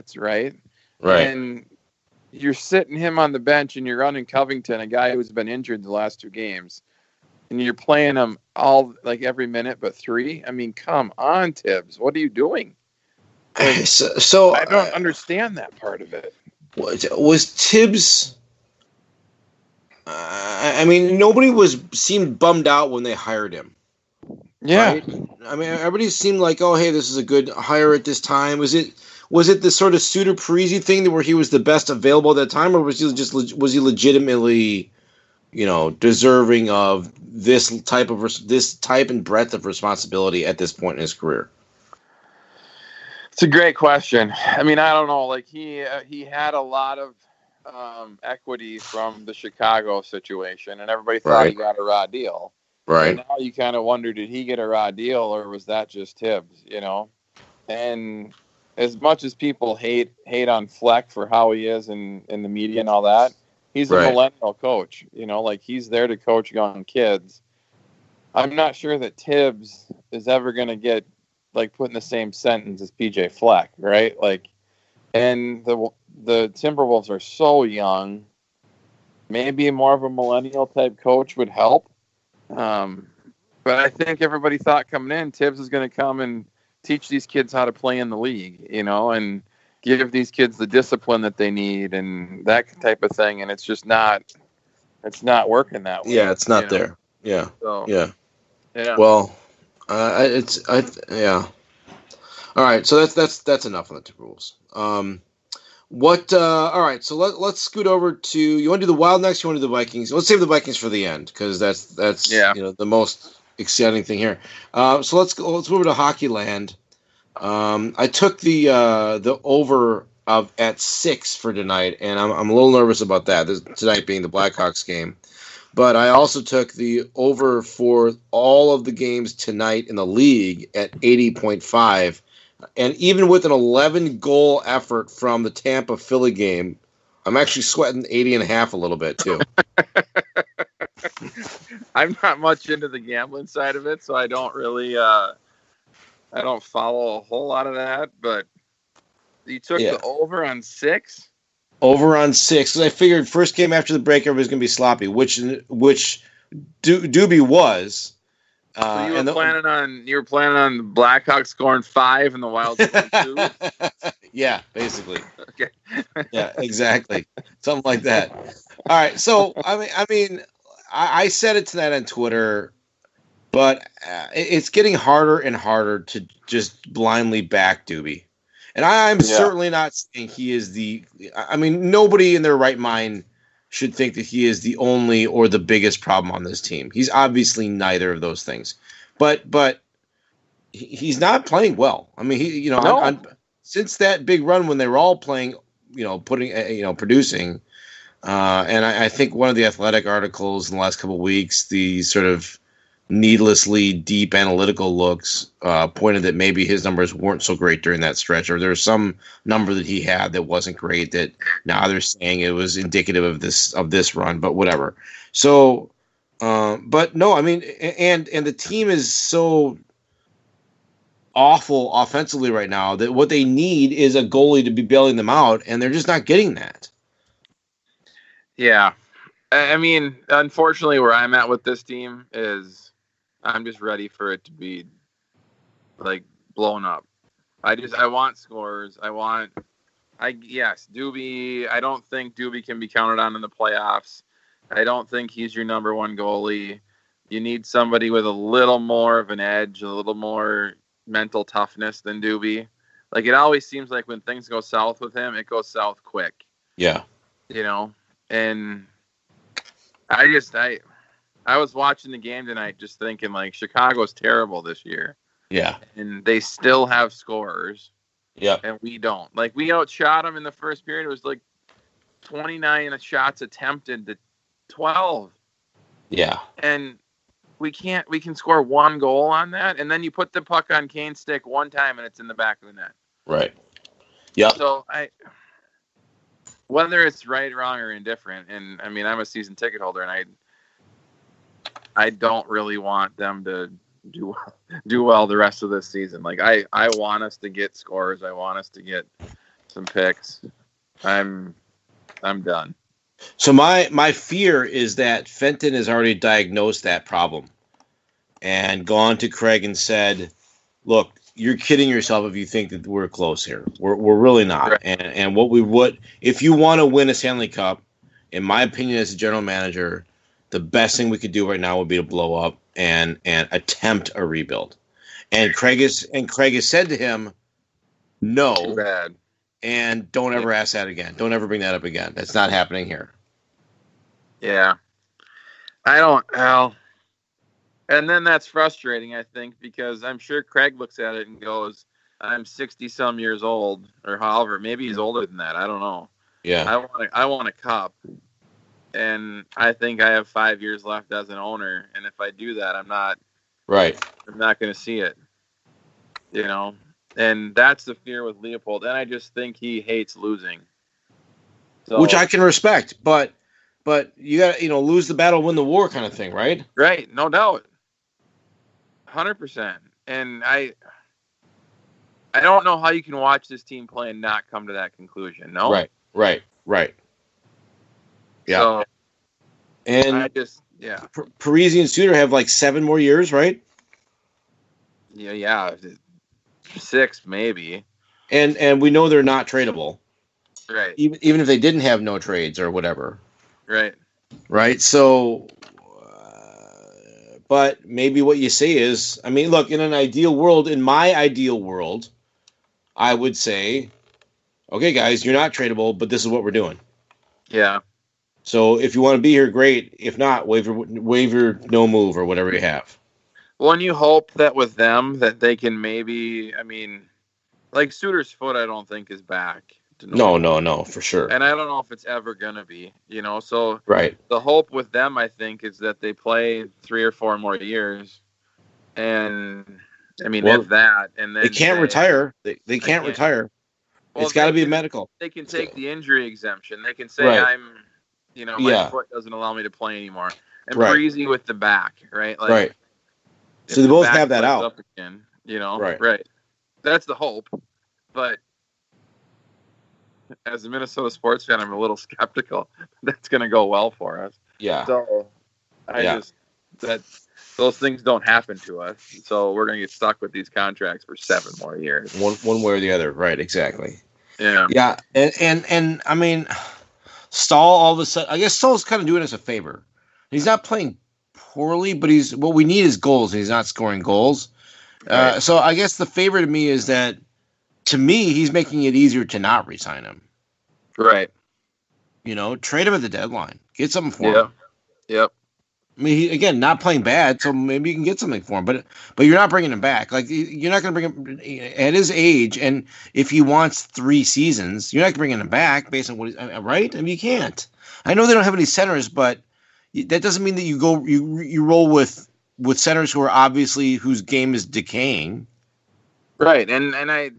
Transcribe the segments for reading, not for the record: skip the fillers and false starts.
minutes, right? Right. And you're sitting him on the bench and you're running Covington, a guy who's been injured the last 2 games, and you're playing him all like every minute but 3. I mean, come on, Tibbs. What are you doing? Like, so I don't understand that part of it. Was Tibbs... I mean, nobody seemed bummed out when they hired him. Yeah. Right? I mean, everybody seemed like, oh, hey, this is a good hire at this time. Was it the sort of Suter Parisi thing where he was the best available at that time, or was he legitimately, deserving of this type and breadth of responsibility at this point in his career? It's a great question. I mean, I don't know. Like he had a lot of equity from the Chicago situation, and everybody thought he got a raw deal. Right. And now you kind of wonder, did he get a raw deal, or was that just Tibbs? And as much as people hate on Fleck for how he is in the media and all that, he's a millennial coach. Like he's there to coach young kids. I'm not sure that Tibbs is ever going to get like put in the same sentence as PJ Fleck, right? Like, and the Timberwolves are so young. Maybe more of a millennial type coach would help. But I think everybody thought coming in, Tibbs is going to come and teach these kids how to play in the league, and give these kids the discipline that they need and that type of thing. And it's just not working that way. Yeah, it's not there. Yeah. So, yeah. Well, yeah. All right, so that's enough on the Timberwolves. All right, so let's scoot over to, you want to do the Wild next? You want to do the Vikings? Let's save the Vikings for the end because that's the most exciting thing here. So let's move over to Hockey Land. I took the over at 6 for tonight, and I'm a little nervous about that. Tonight being the Blackhawks game, but I also took the over for all of the games tonight in the league at 80.5. And even with an 11-goal effort from the Tampa-Philly game, I'm actually sweating 80.5 a little bit, too. I'm not much into the gambling side of it, so I don't really I don't follow a whole lot of that. But you took the over on 6? Over on 6, because I figured first game after the break, everybody's going to be sloppy, which Doobie was. So you were planning on the Blackhawks scoring 5 and the Wild scoring 2? Yeah, basically. Okay. Yeah, exactly. Something like that. All right. So I mean, I said it tonight on Twitter, but it's getting harder and harder to just blindly back Doobie, and I'm certainly not saying he is the. I mean, nobody in their right mind should think that he is the only or the biggest problem on this team. He's obviously neither of those things, but he's not playing well. I mean, since that big run when they were all playing, producing, and I think one of the Athletic articles in the last couple of weeks, the sort of needlessly deep analytical looks pointed that maybe his numbers weren't so great during that stretch, or there was some number that he had that wasn't great that now they're saying it was indicative of this run, but whatever. So, but no, I mean, and the team is so awful offensively right now that what they need is a goalie to be bailing them out, and they're just not getting that. Yeah. I mean, unfortunately, where I'm at with this team is I'm just ready for it to be like blown up. I want scores. Doobie. I don't think Doobie can be counted on in the playoffs. I don't think he's your number one goalie. You need somebody with a little more of an edge, a little more mental toughness than Doobie. Like, it always seems like when things go south with him, it goes south quick. Yeah. And I was watching the game tonight just thinking, like, Chicago's terrible this year. Yeah. And they still have scorers. Yeah. And we don't. Like, we outshot them in the first period. It was like 29 shots attempted to 12. Yeah. And we can score 1 goal on that. And then you put the puck on Kane's stick one time and it's in the back of the net. Right. Yeah. So whether it's right, wrong, or indifferent, and I mean, I'm a season ticket holder, and I don't really want them to do well the rest of this season. Like, I want us to get scores. I want us to get some picks. I'm done. So my fear is that Fenton has already diagnosed that problem and gone to Craig and said, "Look, you're kidding yourself if you think that we're close here. We're really not. Right. And what we would, if you want to win a Stanley Cup, in my opinion, as a general manager, the best thing we could do right now would be to blow up and attempt a rebuild." And Craig has said to him, "No, Too bad. and don't ever ask that again. Don't ever bring that up again. That's not happening here." Yeah. I don't. Well, and then that's frustrating, I think, because I'm sure Craig looks at it and goes, "I'm 60 some years old," or however, maybe he's older than that. I don't know. Yeah. I want a cup, and I think I have 5 years left as an owner, and if I do that, I'm not Right. going to see it. And that's the fear with Leopold, and I just think he hates losing. So, which I can respect, but you got to lose the battle, win the war, kind of thing, right? Right, no doubt, 100%. And I don't know how you can watch this team play and not come to that conclusion. No, right. Yeah, so, and I just Parisi and Suter have like 7 more years, right? Yeah, 6 maybe. And we know they're not tradable. Right. Even if they didn't have no trades or whatever. Right. So, but maybe what you say is, I mean, look, in my ideal world, I would say, okay, guys, you're not tradable, but this is what we're doing. Yeah. So if you want to be here, great. If not, waive your no move or whatever you have. Well, and you hope that with them that they can maybe, I mean, like Suter's foot, I don't think is back. No, for sure. And I don't know if it's ever going to be, so right. The hope with them, I think, is that they play 3 or 4 more years. And I mean, if that, and then they can't retire. They can't retire. Well, it's got to be medical. They can take the injury exemption. They can say, my foot doesn't allow me to play anymore. And Parisi with the back, right? Like, right. So they both have that out. Up again, Right. That's the hope. But as a Minnesota sports fan, I'm a little skeptical that's going to go well for us. Yeah. So those things don't happen to us. So we're going to get stuck with these contracts for 7 more years. One way or the other. Right. Exactly. Yeah. Yeah. And I mean, Stahl all of a sudden, I guess Stahl's kind of doing us a favor. He's not playing poorly, but what we need is goals, and he's not scoring goals. Right. So I guess the favor to me is that, to me, he's making it easier to not re-sign him. Right. Trade him at the deadline. Get something for him. Yep. I mean, he, again, not playing bad, so maybe you can get something for him. But you're not bringing him back. Like, you're not going to bring him at his age, and if he wants 3 seasons, you're not bringing him back based on what he's right. I mean, you can't. I know they don't have any centers, but that doesn't mean that you roll with centers whose game is decaying. Right, and I.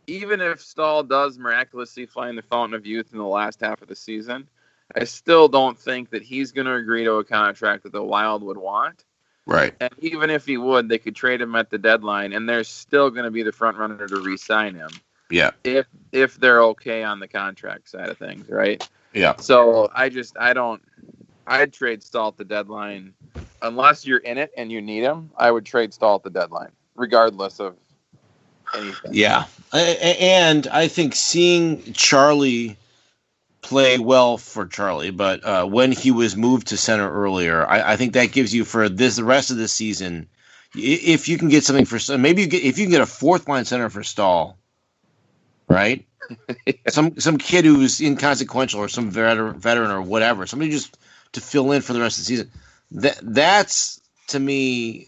Even if Stahl does miraculously find the fountain of youth in the last half of the season, I still don't think that he's going to agree to a contract that the Wild would want. Right. And even if he would, they could trade him at the deadline, and they're still going to be the front runner to re-sign him. Yeah. If they're okay on the contract side of things, right? Yeah. So I'd trade Stahl at the deadline. Unless you're in it and you need him, I would trade Stahl at the deadline, regardless of anything. Yeah. And I think seeing Charlie play well for Charlie, but when he was moved to center earlier, I think that gives you for the rest of the season, if you can get something for maybe if you can get a 4th line center for Stahl, right? Yeah. Some kid who's inconsequential or some veteran or whatever, somebody just to fill in for the rest of the season. That's to me,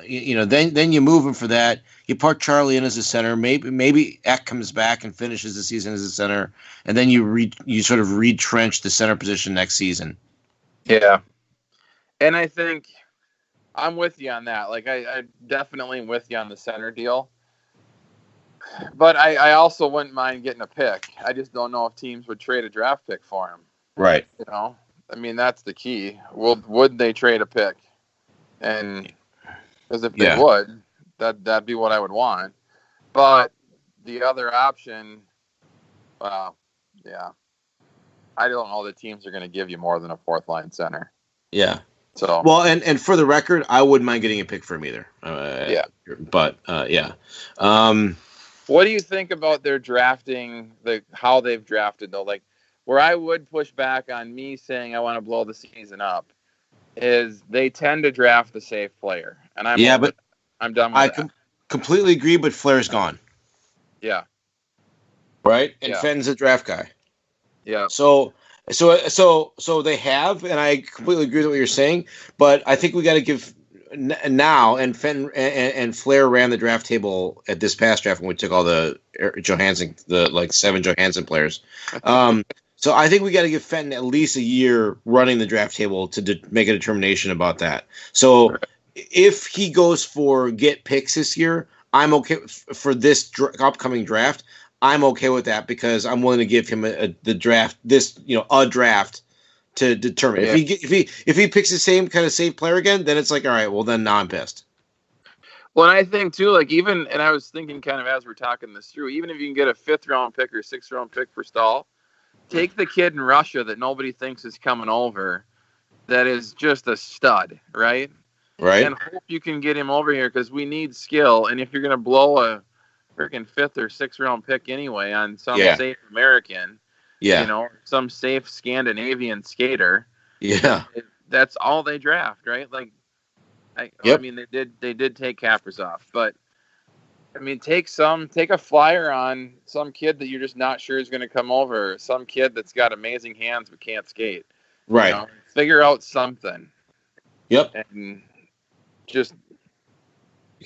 then you move him for that. You park Charlie in as a center. Maybe Eck comes back and finishes the season as a center, and then you sort of retrench the center position next season. Yeah, and I think I'm with you on that. Like I definitely am with you on the center deal, but I also wouldn't mind getting a pick. I just don't know if teams would trade a draft pick for him. Right. I mean that's the key. Would they trade a pick? And because if they would, that'd be what I would want. But the other option, Yeah. I don't know that teams are going to give you more than a fourth line center. Yeah. So well, and for the record, I wouldn't mind getting a pick for him either. Yeah. But yeah. What do you think about their drafting? How they've drafted though? Like, where I would push back on me saying I want to blow the season up is they tend to draft the safe player, and I'm done with that. Completely agree, but Flair's gone. Yeah. Right, and Fenton's a draft guy. Yeah. So they have, and I completely agree with what you're saying. But I think we got to give now, and Fenton and Flair ran the draft table at this past draft when we took all the Johansson, the like 7 Johansson players. So I think we got to give Fenton at least a year running the draft table to make a determination about that. So if he goes for get picks this year, I'm okay for this upcoming draft. I'm okay with that because I'm willing to give him a draft to determine if he picks the same kind of safe player again, then it's like, all right, well then now I'm pissed. Well, and I think too, like and I was thinking kind of as we're talking this through, even if you can get a 5th round pick or 6th round pick for Stahl, take the kid in Russia that nobody thinks is coming over, that is just a stud, right? Right. And hope you can get him over here because we need skill. And if you're going to blow a freaking 5th or 6th round pick anyway on some safe American, some safe Scandinavian skater, that's all they draft, right? Like, I mean, they did take Kaprizov, but I mean, take a flyer on some kid that you're just not sure is going to come over, some kid that's got amazing hands but can't skate, right? Figure out something, and just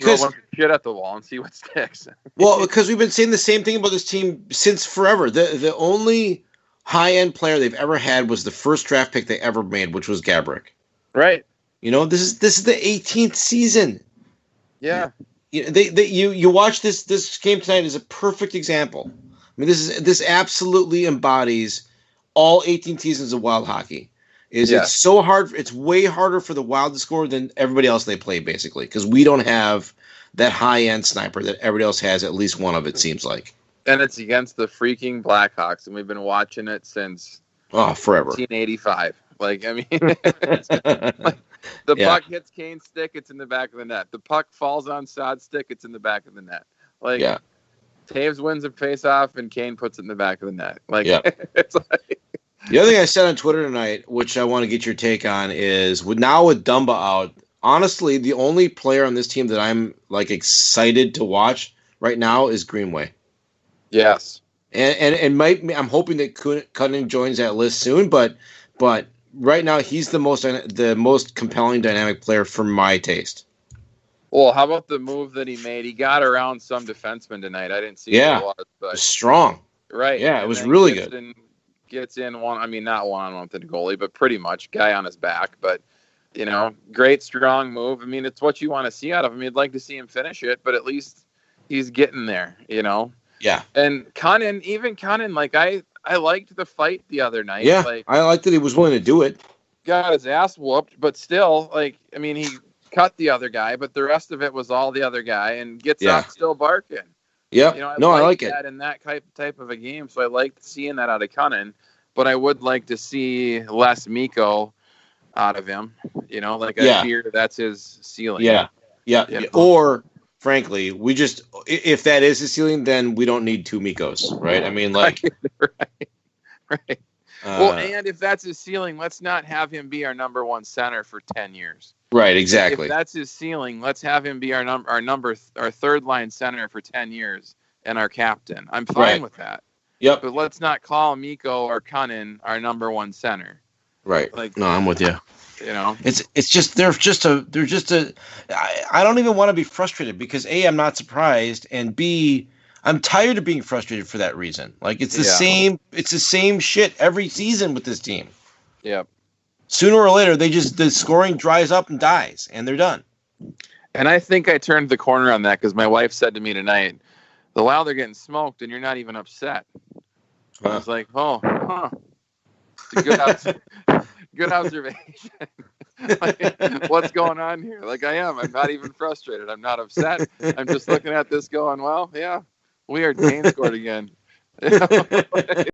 throw a bunch of shit at the wall and see what sticks. Well, because we've been saying the same thing about this team since forever. The only high-end player they've ever had was the first draft pick they ever made, which was Gabrick. Right. This is the 18th season. Yeah. You watch this game tonight is a perfect example. I mean, this absolutely embodies all 18 seasons of Wild hockey. It's so hard. It's way harder for the Wild to score than everybody else they play, basically, because we don't have that high-end sniper that everybody else has. At least one of it seems like. And it's against the freaking Blackhawks, and we've been watching it since forever. 1985. Like, I mean, like, the puck hits Kane's stick, it's in the back of the net. The puck falls on Saad's stick, it's in the back of the net. Like, Taves wins a face-off, and Kane puts it in the back of the net. Like, it's like. The other thing I said on Twitter tonight, which I want to get your take on, is with Dumba out, honestly, the only player on this team that I'm like excited to watch right now is Greenway. Yes, and I'm hoping that Cunning joins that list soon, but right now he's the most compelling dynamic player for my taste. Well, how about the move that he made? He got around some defenseman tonight. I didn't see who it was, but strong. Right. Yeah, it was really good. Gets in not one-on-one with the goalie, but pretty much guy on his back. But, great, strong move. I mean, it's what you want to see out of him. You'd like to see him finish it, but at least he's getting there, Yeah. And Cunnin, like, I liked the fight the other night. Yeah, like, I liked that he was willing to do it. Got his ass whooped, but still, like, I mean, he cut the other guy, but the rest of it was all the other guy, and gets up still barking. Yeah, I like that in that type of a game. So I liked seeing that out of Cunnin, but I would like to see less Mikko out of him. I fear that's his ceiling. Yeah. Or frankly, if that is his ceiling, then we don't need 2 Mikkos, right? I mean, like, right. Well, and if that's his ceiling, let's not have him be our number 1 center for 10 years. Right, exactly. If that's his ceiling, let's have him be our third line center for 10 years and our captain. I'm fine with that. Yep. But let's not call Mikko or Cunnin our number 1 center. Right. Like, no, I'm with you. It's just they're just a. I don't even want to be frustrated because A, I'm not surprised, and B, I'm tired of being frustrated for that reason. Like, it's the same shit every season with this team. Yep. Sooner or later, the scoring dries up and dies, and they're done. And I think I turned the corner on that because my wife said to me tonight, the Wild are getting smoked, and you're not even upset. I was like, it's a good observation. Like, what's going on here? Like, I'm not even frustrated. I'm not upset. I'm just looking at this going, well, yeah, we are. Dane scored again. Yeah.